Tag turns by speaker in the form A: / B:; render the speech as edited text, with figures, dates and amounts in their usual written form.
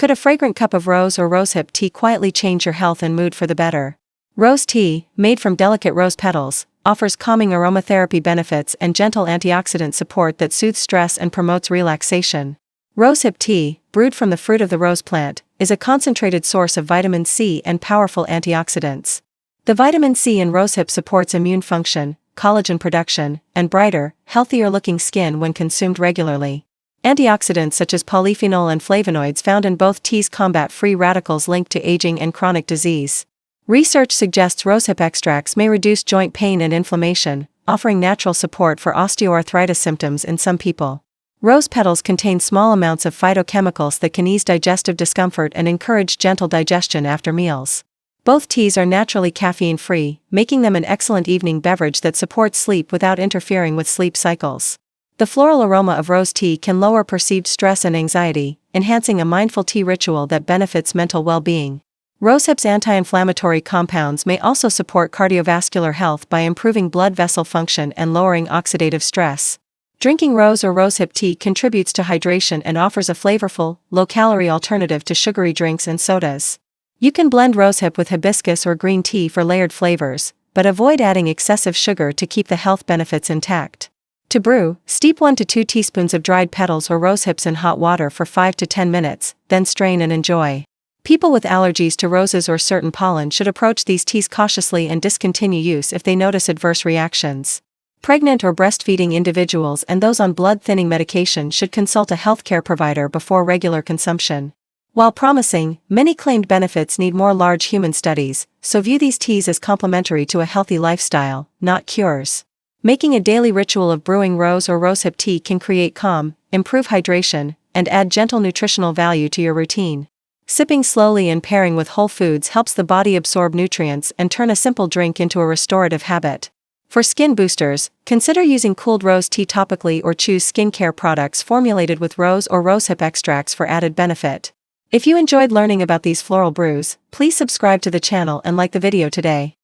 A: Could a fragrant cup of rose or rosehip tea quietly change your health and mood for the better? Rose tea, made from delicate rose petals, offers calming aromatherapy benefits and gentle antioxidant support that soothes stress and promotes relaxation. Rosehip tea, brewed from the fruit of the rose plant, is a concentrated source of vitamin C and powerful antioxidants. The vitamin C in rosehip supports immune function, collagen production, and brighter, healthier-looking skin when consumed regularly. Antioxidants such as polyphenol and flavonoids found in both teas combat free radicals linked to aging and chronic disease. Research suggests rosehip extracts may reduce joint pain and inflammation, offering natural support for osteoarthritis symptoms in some people. Rose petals contain small amounts of phytochemicals that can ease digestive discomfort and encourage gentle digestion after meals. Both teas are naturally caffeine-free, making them an excellent evening beverage that supports sleep without interfering with sleep cycles. The floral aroma of rose tea can lower perceived stress and anxiety, enhancing a mindful tea ritual that benefits mental well-being. Rosehip's anti-inflammatory compounds may also support cardiovascular health by improving blood vessel function and lowering oxidative stress. Drinking rose or rosehip tea contributes to hydration and offers a flavorful, low-calorie alternative to sugary drinks and sodas. You can blend rosehip with hibiscus or green tea for layered flavors, but avoid adding excessive sugar to keep the health benefits intact. To brew, steep 1 to 2 teaspoons of dried petals or rosehips in hot water for 5 to 10 minutes, then strain and enjoy. People with allergies to roses or certain pollen should approach these teas cautiously and discontinue use if they notice adverse reactions. Pregnant or breastfeeding individuals and those on blood-thinning medication should consult a healthcare provider before regular consumption. While promising, many claimed benefits need more large human studies, so view these teas as complementary to a healthy lifestyle, not cures. Making a daily ritual of brewing rose or rosehip tea can create calm, improve hydration, and add gentle nutritional value to your routine. Sipping slowly and pairing with whole foods helps the body absorb nutrients and turn a simple drink into a restorative habit. For skin boosters, consider using cooled rose tea topically or choose skincare products formulated with rose or rosehip extracts for added benefit. If you enjoyed learning about these floral brews, please subscribe to the channel and like the video today.